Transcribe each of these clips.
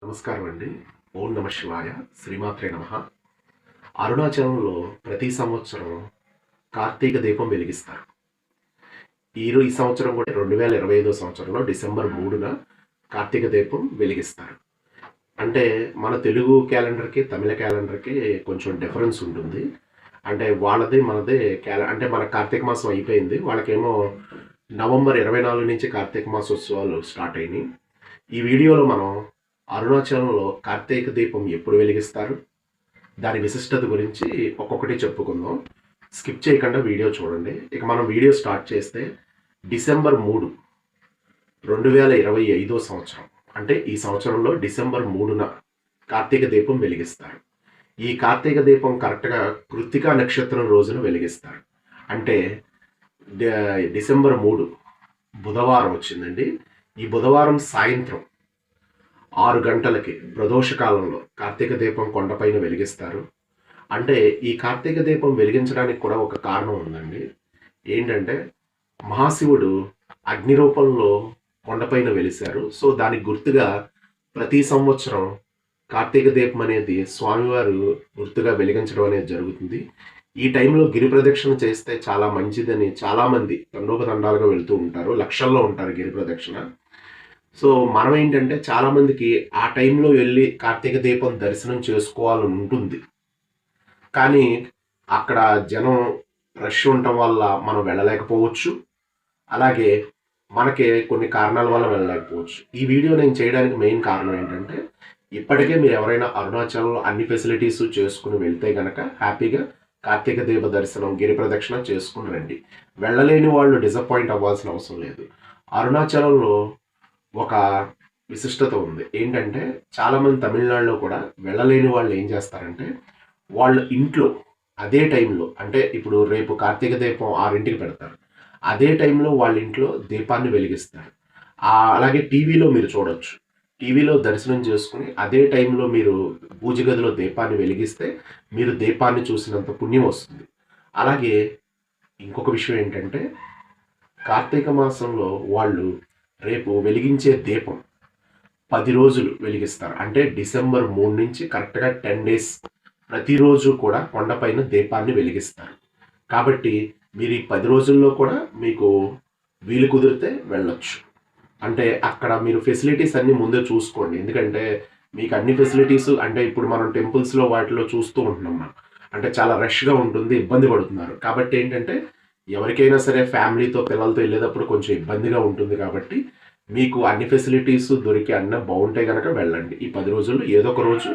నమస్కారం అండి. ఓం నమ శివాయ. శ్రీమాత్రే నమః. అరుణాచలంలో ప్రతి సంవత్సరం కార్తీక దీపం వెలిగిస్తారు. ఈ సంవత్సరం కూడా 2025 సంవత్సరంలో డిసెంబర్ 3న కార్తీక దీపం వెలిగిస్తారు. అంటే మన తెలుగు క్యాలెండర్‌కి, తమిళ క్యాలెండర్‌కి కొంచెం డిఫరెన్స్ ఉంటుంది. అంటే వాళ్ళది, మనది అంటే మన కార్తీక మాసం అయిపోయింది. వాళ్ళకేమో నవంబర్ 24 నుంచి కార్తీక మాసోత్సవాలు స్టార్ట్ అయినాయి. ఈ వీడియోలో మనం అరుణాచలంలో కార్తీక దీపం ఎప్పుడు వెలిగిస్తారు, దాని విశిష్టత గురించి ఒక్కొక్కటి చెప్పుకుందాం. స్కిప్ చేయకుండా వీడియో చూడండి. ఇక మనం వీడియో స్టార్ట్ చేస్తే డిసెంబర్ 3, 2025 సంవత్సరం, అంటే ఈ సంవత్సరంలో డిసెంబర్ 3న కార్తీక దీపం వెలిగిస్తారు. ఈ కార్తీక దీపం కరెక్ట్గా కృత్తికా నక్షత్రం రోజున వెలిగిస్తారు. అంటే డిసెంబర్ 3 బుధవారం వచ్చిందండి. ఈ బుధవారం సాయంత్రం 6 గంటలకి ప్రదోష కాలంలో కార్తీక దీపం కొండపైన వెలిగిస్తారు. అంటే ఈ కార్తీక దీపం వెలిగించడానికి కూడా ఒక కారణం ఉందండి. ఏంటంటే మహాశివుడు అగ్ని రూపంలో కొండపైన వెలిశారు. సో దానికి గుర్తుగా ప్రతి సంవత్సరం కార్తీక దీపం అనేది స్వామివారు గుర్తుగా వెలిగించడం అనేది జరుగుతుంది. ఈ టైంలో గిరి ప్రదక్షిణ చేస్తే చాలా మంచిదని చాలామంది తండోపతండాలుగా వెళ్తూ ఉంటారు. లక్షల్లో ఉంటారు గిరి ప్రదక్షిణ. సో మనం ఏంటంటే చాలామందికి ఆ టైంలో వెళ్ళి కార్తీక దీపం దర్శనం చేసుకోవాలని ఉంటుంది. కానీ అక్కడ జనం రష్ ఉండటం వల్ల మనం వెళ్ళలేకపోవచ్చు. అలాగే మనకి కొన్ని కారణాల వల్ల వెళ్ళలేకపోవచ్చు. ఈ వీడియో నేను చేయడానికి మెయిన్ కారణం ఏంటంటే ఇప్పటికే మీరు ఎవరైనా అరుణాచలంలో అన్ని ఫెసిలిటీస్ చేసుకుని వెళ్తే గనక హ్యాపీగా కార్తీక దీప దర్శనం, గిరి ప్రదక్షిణ చేసుకుని రండి. వెళ్ళలేని వాళ్ళు డిసప్పాయింట్ అవ్వాల్సిన అవసరం లేదు. అరుణాచలంలో ఒక విశిష్టత ఉంది. ఏంటంటే చాలామంది తమిళనాడులో కూడా వెళ్ళలేని వాళ్ళు ఏం చేస్తారంటే వాళ్ళ ఇంట్లో అదే టైంలో, అంటే ఇప్పుడు రేపు కార్తీక దీపం 6ంటికి పెడతారు, అదే టైంలో వాళ్ళ ఇంట్లో దీపాన్ని వెలిగిస్తారు. అలాగే టీవీలో మీరు చూడొచ్చు. టీవీలో దర్శనం చేసుకుని అదే టైంలో మీరు పూజ గదిలో దీపాన్ని వెలిగిస్తే మీరు దీపాన్ని చూసినంత పుణ్యం వస్తుంది. అలాగే ఇంకొక విషయం ఏంటంటే కార్తీక మాసంలో వాళ్ళు రేపు వెలిగించే దీపం 10 రోజులు వెలిగిస్తారు. అంటే డిసెంబర్ 3 నుంచి కరెక్ట్గా 10 డేస్ ప్రతిరోజు కూడా కొండపైన దీపాన్ని వెలిగిస్తారు. కాబట్టి మీరు ఈ 10 రోజుల్లో కూడా మీకు వీలు కుదిరితే వెళ్ళొచ్చు. అంటే అక్కడ మీరు ఫెసిలిటీస్ అన్నీ ముందే చూసుకోండి. ఎందుకంటే మీకు అన్ని ఫెసిలిటీస్ అంటే ఇప్పుడు మనం టెంపుల్స్లో వాటిలో చూస్తూ ఉంటున్నాం మనం. అంటే చాలా రష్గా ఉంటుంది, ఇబ్బంది పడుతున్నారు. కాబట్టి ఏంటంటే ఎవరికైనా సరే ఫ్యామిలీతో పిల్లలతో వెళ్ళేటప్పుడు కొంచెం ఇబ్బందిగా ఉంటుంది. కాబట్టి మీకు అన్ని ఫెసిలిటీస్ దొరికి అన్న బాగుంటే కనుక వెళ్ళండి. ఈ 10 రోజుల్లో ఏదో ఒక రోజు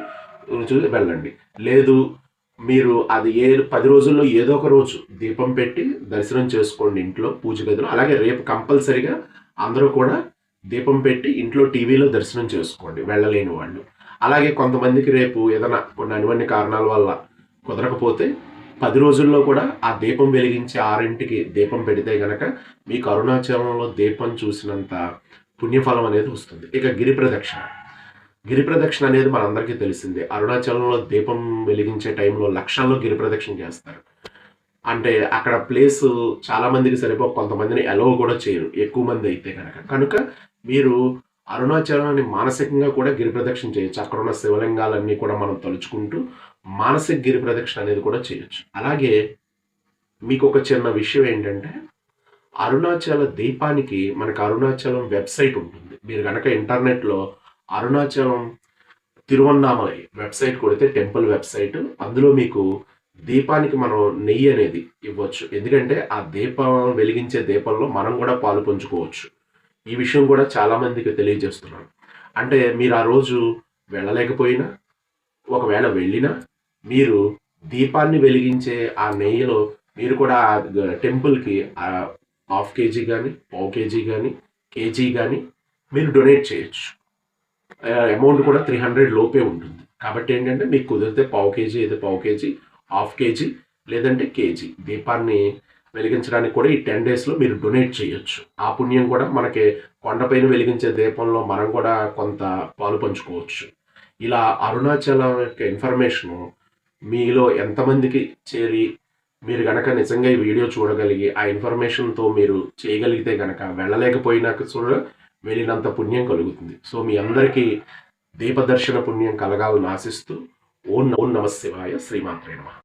వెళ్ళండి. లేదు మీరు అది 10 రోజుల్లో ఏదో ఒక రోజు దీపం పెట్టి దర్శనం చేసుకోండి ఇంట్లో పూజ గదిలో. అలాగే రేపు కంపల్సరిగా అందరూ కూడా దీపం పెట్టి ఇంట్లో టీవీలో దర్శనం చేసుకోండి వెళ్ళలేని వాళ్ళు. అలాగే కొంతమందికి రేపు ఏదైనా కొన్ని అనివార్య కారణాల వల్ల కుదరకపోతే 10 రోజుల్లో కూడా ఆ దీపం వెలిగించి 6ంటికి దీపం పెడితే గనక మీకు అరుణాచలంలో దీపం చూసినంత పుణ్యఫలం అనేది వస్తుంది. ఇక గిరి ప్రదక్షిణ అనేది మనందరికీ తెలిసిందే. అరుణాచలంలో దీపం వెలిగించే టైంలో లక్షల్లో గిరి ప్రదక్షిణ చేస్తారు. అంటే అక్కడ ప్లేస్ చాలా మందికి కొంతమందిని అలౌ కూడా చేయరు, ఎక్కువ మంది అయితే కనుక మీరు అరుణాచలాన్ని మానసికంగా కూడా గిరి ప్రదక్షిణ చేయొచ్చు. అక్కడ ఉన్న శివలింగాలన్నీ కూడా మనం తలుచుకుంటూ మానసిక గిరి ప్రదక్షిణ అనేది కూడా చేయొచ్చు. అలాగే మీకు ఒక చిన్న విషయం ఏంటంటే అరుణాచల దీపానికి మనకు అరుణాచలం వెబ్సైట్ ఉంటుంది. మీరు కనుక ఇంటర్నెట్లో అరుణాచలం తిరువన్నామలై వెబ్సైట్ కొడితే టెంపుల్ వెబ్సైట్, అందులో మీకు దీపానికి మనం నెయ్యి అనేది ఇవ్వచ్చు. ఎందుకంటే ఆ దీపం వెలిగించే దీపంలో మనం కూడా పాలు పంచుకోవచ్చు. ఈ విషయం కూడా చాలామందికి తెలియజేస్తున్నాను. అంటే మీరు ఆ రోజు వెళ్ళలేకపోయినా, ఒకవేళ వెళ్ళినా మీరు దీపాన్ని వెలిగించే ఆ నెయ్యిలో మీరు కూడా టెంపుల్కి 1/2 కేజీ కానీ, 1/4 కేజీ కానీ, కేజీ కానీ మీరు డొనేట్ చేయొచ్చు. అమౌంట్ కూడా 300 లోపే ఉంటుంది. కాబట్టి ఏంటంటే మీకు కుదిరితే 1/4 కేజీ, అయితే 1/4 కేజీ, 1/2 కేజీ, లేదంటే కేజీ దీపాన్ని వెలిగించడానికి కూడా ఈ 10 డేస్లో మీరు డొనేట్ చేయొచ్చు. ఆ పుణ్యం కూడా మనకి కొండపైన వెలిగించే దీపంలో మనం కూడా కొంత పాలు పంచుకోవచ్చు. ఇలా అరుణాచలం యొక్క ఇన్ఫర్మేషను మీలో ఎంతమందికి చేరి మీరు గనక నిజంగా ఈ వీడియో చూడగలిగి ఆ ఇన్ఫర్మేషన్తో మీరు చేయగలిగితే గనక వెళ్ళలేకపోయినాక కూడా వెళ్ళినంత పుణ్యం కలుగుతుంది. సో మీ అందరికీ దీపదర్శన పుణ్యం కలగాలని ఆశిస్తూ ఓం నమః శివాయ. శ్రీమాత్రే నమః.